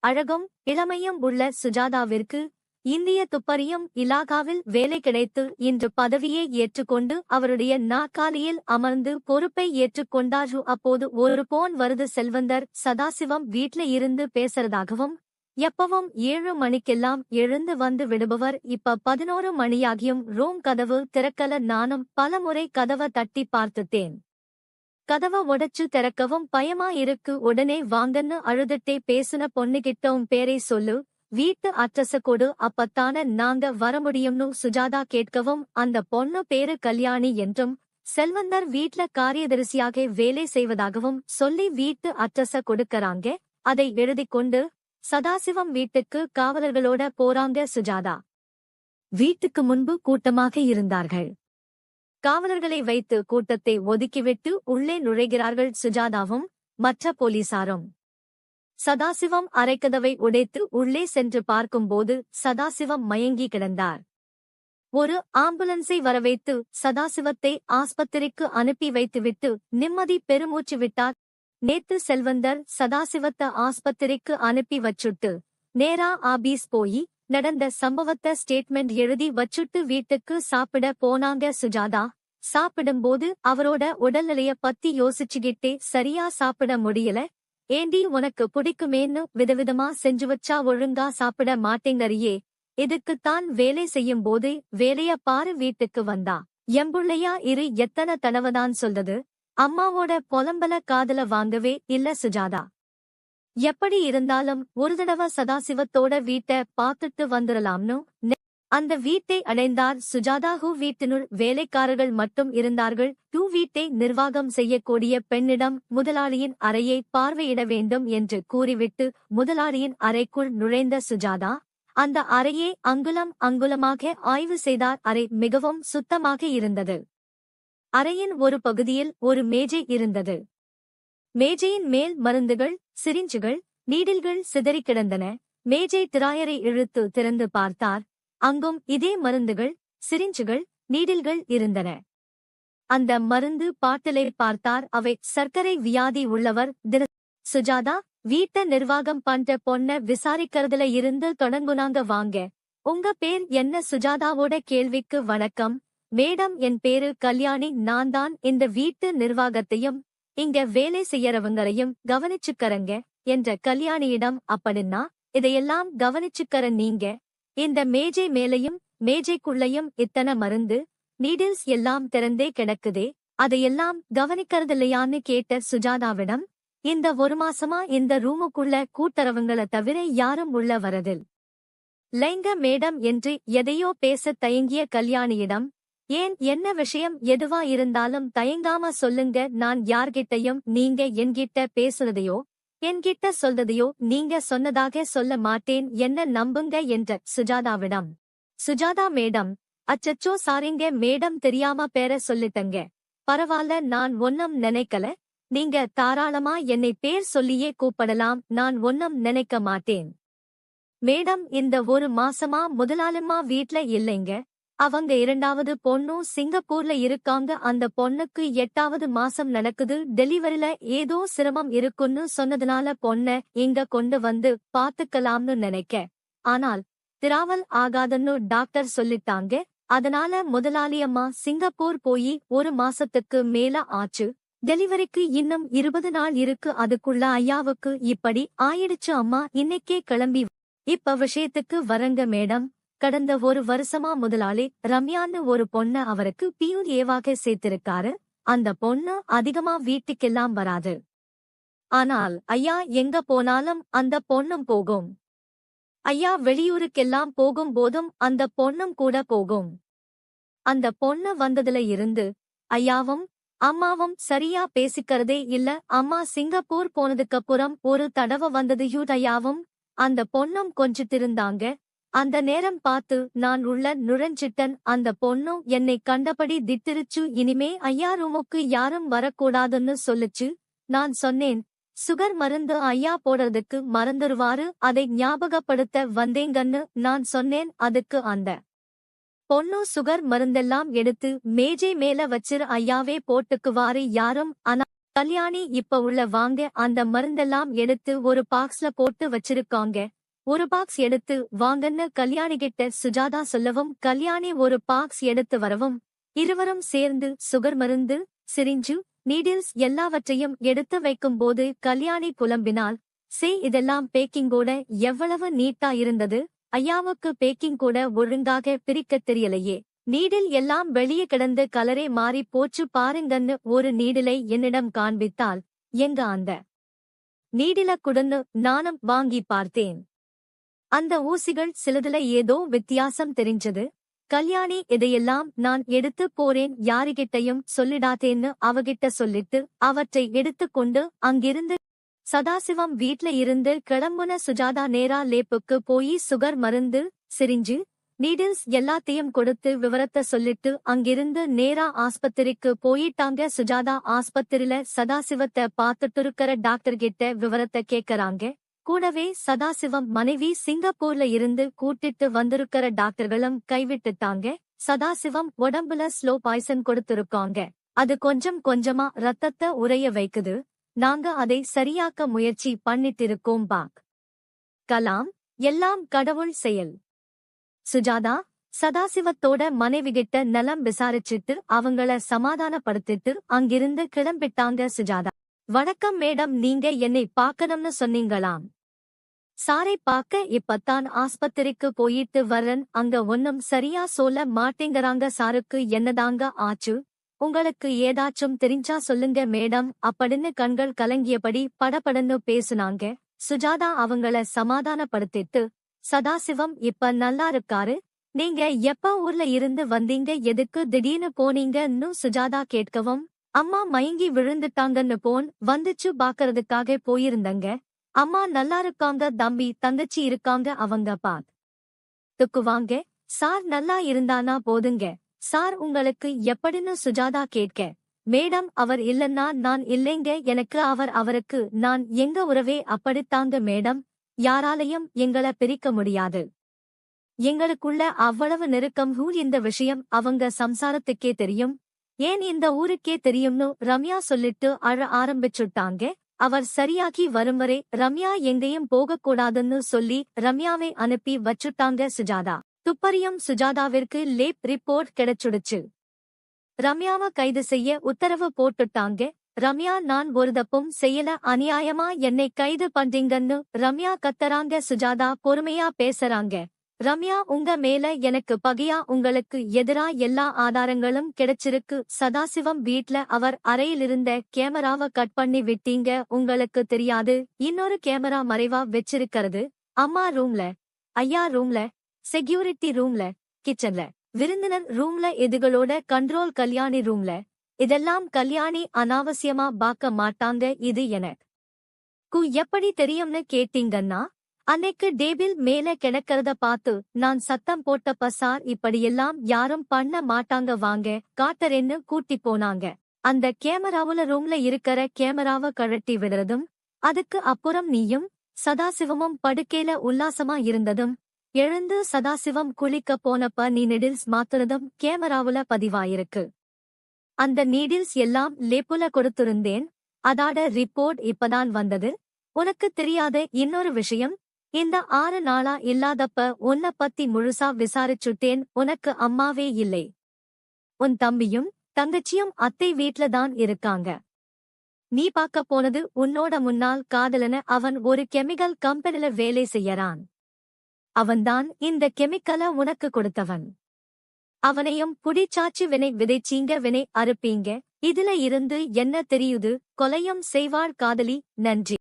அழகும் இளமையும் உள்ள சுஜாதாவிற்கு இந்திய துப்பறியும் இலாகாவில் வேலை கிடைத்து இன்று பதவியை ஏற்றுக்கொண்டு அவருடைய நாற்காலியில் அமர்ந்து பொறுப்பை ஏற்றுக்கொண்டார். அப்போது ஒரு போன் வருது. செல்வந்தர் சதாசிவம் வீட்ல இருந்து பேசுறதாகவும், எப்பவும் 7 மணிக்கெல்லாம் எழுந்து வந்து விடுபவர் இப்ப 11 மணியாகியும் ரூம் கதவு திறக்கல. நானும் பலமுறை கதவ தட்டி பார்த்துட்டேன். கதவ உடைச்சு திறக்கவும் பயமா இருக்கு. உடனே வாங்கன்னு அழுதுட்டே பேசுன பொண்ணுகிட்ட பேரை சொல்லு, வீட்டு அட்ரஸ கொடு, அப்பத்தான நாங்க வர முடியும்னு சுஜாதா கேட்கவும் அந்த பொண்ணு பேரு கல்யாணி என்றும் செல்வந்தர் வீட்ல காரியதரிசியாக வேலை செய்வதாகவும் சொல்லி வீட்டு அட்ரஸ கொடுக்கறாங்க. அதை எழுதிக் கொண்டு சதாசிவம் வீட்டுக்கு காவலர்களோட போறாங்க. சுஜாதா வீட்டுக்கு முன்பு கூட்டமாக இருந்தார்கள். காவலர்களை வைத்து கூட்டத்தை ஒதுக்கிவிட்டு உள்ளே நுழைகிறார்கள் சுஜாதாவும் மற்ற போலீசாரும். சதாசிவம் அறைக்கதவை உடைத்து உள்ளே சென்று பார்க்கும்போது சதாசிவம் மயங்கி கிடந்தார். ஒரு ஆம்புலன்ஸை வரவைத்து சதாசிவத்தை ஆஸ்பத்திரிக்கு அனுப்பி வைத்துவிட்டு நிம்மதி பெருமூச்சு விட்டார். நேத்து செல்வந்தர் சதாசிவத்தை ஆஸ்பத்திரிக்கு அனுப்பி வச்சுட்டு நேரா ஆபீஸ் போய் நடந்த சம்பவத்தை ஸ்டேட்மெண்ட் எழுதி வச்சுட்டு வீட்டுக்கு சாப்பிட போனாங்க. சுஜாதா சாப்பிடும்போது அவரோட உடல்நிலைய பத்தி யோசிச்சுக்கிட்டே சரியா சாப்பிட முடியல. ஏண்டி உனக்கு பிடிக்குமேன்னு விதவிதமா செஞ்சு வச்சா ஒழுங்கா சாப்பிட மாட்டேங்கறியே, இதுக்குத்தான் வேலை செய்யும் போது வேலைய பாரு. வீட்டுக்கு வந்தா எம்புள்ளையா இரு. எத்தனை தடவைதான் சொல்றது, அம்மாவோட பொலம்பல காதல வாங்கவே இல்ல சுஜாதா. எப்படி இருந்தாலும் ஒரு தடவை சதாசிவத்தோட வீட்டை பார்த்துட்டு வந்துடலாம்னு அந்த வீட்டை அடைந்தார். சுஜாதா. வீட்டினுள் வேலைக்காரர்கள் மட்டும் இருந்தார்கள். வீட்டை நிர்வாகம் செய்யக்கூடிய பெண்ணிடம் முதலாளியின் அறையை பார்வையிட வேண்டும் என்று கூறிவிட்டு முதலாளியின் அறைக்குள் நுழைந்த சுஜாதா அந்த அறையை அங்குலம் அங்குலமாக ஆய்வு செய்தார். அறை மிகவும் சுத்தமாக இருந்தது. அறையின் ஒரு பகுதியில் ஒரு மேஜை இருந்தது. மேஜையின் மேல் மருந்துகள், சிரிஞ்சுகள், நீடில்கள் சிதறி கிடந்தன. மேஜை திராயரை இழுத்து திறந்து பார்த்தார். அங்கும் இதே மருந்துகள், சிரிஞ்சுகள், நீடில்கள் இருந்தன. அந்த மருந்து பாட்டிலை பார்த்தார். அவை சர்க்கரை வியாதி உள்ளவர் சுஜாதா வீட்ட நிர்வாகம் பண்ற பொண்ண விசாரிக்கிறதுல இருந்து தொடங்குனாங்க. வாங்க, உங்க பேர் என்ன? சுஜாதாவோட கேள்விக்கு வணக்கம் மேடம், என் பேரு கல்யாணி. நான் தான் இந்த வீட்டு நிர்வாகத்தையும் இங்க வேலை செய்யறவங்களையும் கவனிச்சுக்கறங்க என்ற கல்யாணியிடம். அப்படின்னா இதையெல்லாம் கவனிச்சுக்கற நீங்க? இந்த மேஜை மேலையும் மேஜைக்குள்ளையும் இத்தனை மருந்து, நீடில்ஸ் எல்லாம் திறந்தே கிடக்குதே, அதையெல்லாம் கவனிக்கிறதில்லையான்னு கேட்ட சுஜாதாவிடம், இந்த ஒரு மாசமா இந்த ரூமுக்குள்ள கூட்டுறவங்கள தவிர யாரும் உள்ள வரதில் லைங்க மேடம் என்று எதையோ பேச தயங்கிய கல்யாணியிடம், ஏன், என்ன விஷயம்? எதுவா இருந்தாலும் தயங்காம சொல்லுங்க. நான் யார்கிட்டையும் நீங்க என்கிட்ட பேசுறதையோ என்கிட்ட சொல்றதையோ நீங்க சொன்னதாக சொல்ல மாட்டேன், என்ன நம்புங்க என்ற சுஜாதாவிடம். சுஜாதா மேடம், அச்சச்சோ சாரிங்க மேடம், தெரியாம பேர சொல்லிட்டங்க. பரவாயில்ல, நான் ஒன்னும் நினைக்கல. நீங்க தாராளமா என்னை பேர் சொல்லியே கூப்பிடலாம், நான் ஒன்னும் நினைக்க மாட்டேன். மேடம், இந்த ஒரு மாசமா முதலாளிம்மா வீட்ல இல்லைங்க. அவங்க 2வது பொண்ணும் சிங்கப்பூர்ல இருக்காங்க. அந்த பொண்ணுக்கு 8வது மாசம் நடக்குது. டெலிவரில ஏதோ சிரமம் இருக்குன்னு சொன்னதுனால பொண்ண இங்க கொண்டு வந்து பாத்துக்கலாம்னு நினைக்க. ஆனால் திராவல் ஆகாதுன்னு டாக்டர் சொல்லிட்டாங்க. அதனால முதலாளியம்மா சிங்கப்பூர் போய் 1 மாசத்துக்கு மேல ஆச்சு. டெலிவரிக்கு இன்னும் 20 நாள் இருக்கு. அதுக்குள்ள ஐயாவுக்கு இப்படி ஆயிடுச்சு. அம்மா இன்னைக்கே கிளம்பி இப்ப விஷயத்துக்கு வரங்க மேடம். கடந்த 1 வருஷமா முதலாளி ரம்யான்னு ஒரு பொண்ண அவருக்கு பியூஏவாக சேர்த்திருக்காரு. அந்த பொண்ணு அதிகமா வீட்டுக்கெல்லாம் வராது. ஆனால் ஐயா எங்க போனாலும் அந்த பொண்ணும் போகும். ஐயா வெளியூருக்கெல்லாம் போகும் போதும் அந்த பொண்ணும் கூட போகும். அந்த பொண்ணு வந்ததுல இருந்து ஐயாவும் அம்மாவும் சரியா பேசிக்கிறதே இல்ல. அம்மா சிங்கப்பூர் போனதுக்கப்புறம் ஒரு தடவை வந்தது. ஐயாவும் அந்த பொண்ணும் கொஞ்சித்திருந்தாங்க. அந்த நேரம் பார்த்து நான் உள்ள நுழைஞ்சிட்டன். அந்த பொண்ணும் என்னை கண்டபடி திட்டிருச்சு. இனிமே ஐயா ரூமுக்கு யாரும் வரக்கூடாதுன்னு சொல்லுச்சு. நான் சொன்னேன், சுகர் மருந்து ஐயா போடுறதுக்கு மறந்துருவாரு, அதை ஞாபகப்படுத்த வந்தேங்கன்னு நான் சொன்னேன். அதுக்கு அந்த பொண்ணு சுகர் மருந்தெல்லாம் எடுத்து மேஜை மேல வச்சிரு ஐயாவே போட்டுக்குவாரு யாரும். ஆனா கல்யாணி இப்ப உள்ள வாங்க அந்த மருந்தெல்லாம் எடுத்து ஒரு பாக்ஸ்ல போட்டு வச்சிருக்காங்க. ஒரு பாக்ஸ் எடுத்து வாங்கன்னு கல்யாணிகிட்ட சுஜாதா சொல்லவும் கல்யாணி ஒரு பாக்ஸ் எடுத்து வரவும் இருவரும் சேர்ந்து சுகர் மருந்து, சிரிஞ்சு, நீடில்ஸ் எல்லாவற்றையும் எடுத்து வைக்கும்போது கல்யாணி புலம்பினாள். இதெல்லாம் பேக்கிங்கோட எவ்வளவு நீட்டா இருந்தது. ஐயாவுக்கு பேக்கிங் கூட ஒழுங்காக பிரிக்கத் தெரியலையே. நீடில் எல்லாம் வெளியே கிடந்து கலரே மாறி போச்சு பாருங்கன்னு ஒரு நீடிலை என்னிடம் காண்பித்தாள். எங்க அந்த நீடில குடுன்னு நானும் வாங்கி பார்த்தேன். அந்த ஊசிகள் சிலதுல ஏதோ வித்தியாசம் தெரிஞ்சது. கல்யாணி இதையெல்லாம் நான் எடுத்து போறேன் யாருகிட்டையும் சொல்லிடாதேன்னு அவகிட்ட சொல்லிட்டு அவற்றை எடுத்துக்கொண்டு அங்கிருந்து சதாசிவம் வீட்ல இருந்து கிளம்புன சுஜாதா நேரா லேப்புக்கு போய் சுகர் மருந்து, சிரிஞ்சு, நீடில்ஸ் எல்லாத்தையும் கொடுத்து விவரத்த சொல்லிட்டு அங்கிருந்து நேரா ஆஸ்பத்திரிக்கு போயிட்டாங்க. சுஜாதா ஆஸ்பத்திரியில சதாசிவத்தை பார்த்துட்டு டாக்டர் கிட்ட விவரத்த கேக்கறாங்க. கூடவே சதாசிவம் மனைவி சிங்கப்பூர்ல இருந்து கூட்டிட்டு வந்திருக்கிற டாக்டர்களும் கைவிட்டுட்டாங்க. சதாசிவம் உடம்புல ஸ்லோ பாய்சன் கொடுத்திருக்காங்க. அது கொஞ்சம் கொஞ்சமா ரத்தத்தை உறைய வைக்குது. நாங்க அதை சரியாக்க முயற்சி பண்ணிட்டிருக்கோம். கலாம், எல்லாம் கடவுள் செயல். சுஜாதா சதாசிவத்தோட மனைவிகிட்ட நலம் விசாரிச்சிட்டு அவங்கள சமாதானப்படுத்திட்டு அங்கிருந்து கிளம்பிட்டாங்க. சுஜாதா, வணக்கம் மேடம், நீங்க என்னை பார்க்கணும்னு சொன்னீங்களாம். சாரை பார்க்க இப்பத்தான் ஆஸ்பத்திரிக்கு போயிட்டு வரேன். அங்க ஒன்னும் சரியா சொல்ல மாட்டேங்கறாங்க. சாருக்கு என்னதாங்க ஆச்சு? உங்களுக்கு ஏதாச்சும் தெரிஞ்சா சொல்லுங்க மேடம் அப்படின்னு கண்கள் கலங்கியபடி படபடன்னு பேசுனாங்க. சுஜாதா அவங்கள சமாதானப்படுத்திட்டு, சதாசிவம் இப்ப நல்லா இருக்காரு. நீங்க எப்ப ஊர்ல இருந்து வந்தீங்க, எதுக்கு திடீர்னு போனீங்கன்னு சுஜாதா கேட்கவும், அம்மா மயங்கி விழுந்துட்டாங்கன்னு வந்துச்சு பாக்கறதுக்காக போயிருந்தங்க. அம்மா நல்லா இருக்காங்க, தம்பி தங்கச்சி இருக்காங்க, அவங்க துக்குவாங்க. சார் நல்லா இருந்தானா போதுங்க. சார் உங்களுக்கு எப்படின்னு சுஜாதா கேட்க, மேடம் அவர் இல்லன்னா நான் இல்லைங்க, எனக்கு அவருக்கு நான், எங்க உறவே அப்படித்தாங்க மேடம். யாராலையும் எங்கள பிரிக்க முடியாது. எங்களுக்குள்ள அவ்வளவு நெருக்கம். இந்த விஷயம் அவங்க சம்சாரத்துக்கே தெரியும், ஏன் இந்த ஊருக்கே தெரியும்னு ரம்யா சொல்லிட்டு அழ ஆரம்பிச்சுட்டாங்க. அவர் சரியாகி வரும் வரை ரம்யா எங்கேயும் போகக்கூடாதுன்னு சொல்லி ரம்யாவை அனுப்பி வச்சுட்டாங்க. சுஜாதா துப்பறியும் சுஜாதாவிற்கு லேப் ரிப்போர்ட் கிடைச்சுடுச்சு. ரம்யாவை கைது செய்ய உத்தரவு போட்டுட்டாங்க. ரம்யா, நான் ஒரு தப்பும் செய்யல, அநியாயமா என்னை கைது பண்றீங்கன்னு ரம்யா கத்தறாங்க. சுஜாதா பொறுமையா பேசறாங்க. ரம்யா, உங்க மேல எனக்கு பகையா? உங்களுக்கு எதிரா எல்லா ஆதாரங்களும் கிடைச்சிருக்கு. சதாசிவம் வீட்ல அவர் அறையிலிருந்த கேமராவை கட் பண்ணி விட்டீங்க, உங்களுக்கு தெரியாது. இன்னொரு கேமரா மறைவா வெச்சிருக்கிறது. அம்மா ரூம்ல, ஐயா ரூம்ல, செக்யூரிட்டி ரூம்ல, கிச்சன்ல, விருந்தினர் ரூம்ல, இதுகளோட கண்ட்ரோல் கல்யாணி ரூம்ல. இதெல்லாம் கல்யாணி அனாவசியமா பார்க்க மாட்டாங்க. இது எனக்கு எப்படி தெரியும்னு கேட்டீங்கன்னா, அன்னைக்கு டேபிள் மேல கிடக்கிறத பார்த்து நான் சத்தம் போட்டப்ப சார் இப்படியெல்லாம் யாரும் பண்ண மாட்டாங்க, வாங்க காட்டறேன்னு கூட்டி போனாங்க. அந்த கேமராவுல ரூம்ல இருக்கிற கேமராவை கழட்டி விடுறதும், அதுக்கு அப்புறம் நீயும் சதாசிவமும் படுக்கையில உல்லாசமா இருந்ததும், எழுந்து சதாசிவம் குளிக்க போனப்ப நீ நீடில்ஸ் மாத்துறதும் கேமராவுல பதிவாயிருக்கு. அந்த நீடில்ஸ் எல்லாம் லேப்புல கொடுத்திருந்தேன். அதாட ரிப்போர்ட் இப்பதான் வந்தது. உனக்கு தெரியாத இன்னொரு விஷயம், இந்த 6 நாளா இல்லாதப்ப உன்னை பத்தி முழுசா விசாரிச்சுட்டேன். உனக்கு அம்மாவே இல்லை. உன் தம்பியும் தங்கச்சியும் அத்தை வீட்ல தான் இருக்காங்க. நீ பார்க்க போனது உன்னோட முன்னாள் காதலன. அவன் ஒரு கெமிக்கல் கம்பெனில வேலை செய்யறான். அவன்தான் இந்த கெமிக்கலை உனக்கு கொடுத்தவன். அவனையும் புடிச்சாச்சு வினை விதைச்சீங்க, வினை அறுப்பீங்க. இதுல இருந்து என்ன தெரியுது? கொலையும் செய்வாள் காதலி. நன்றி.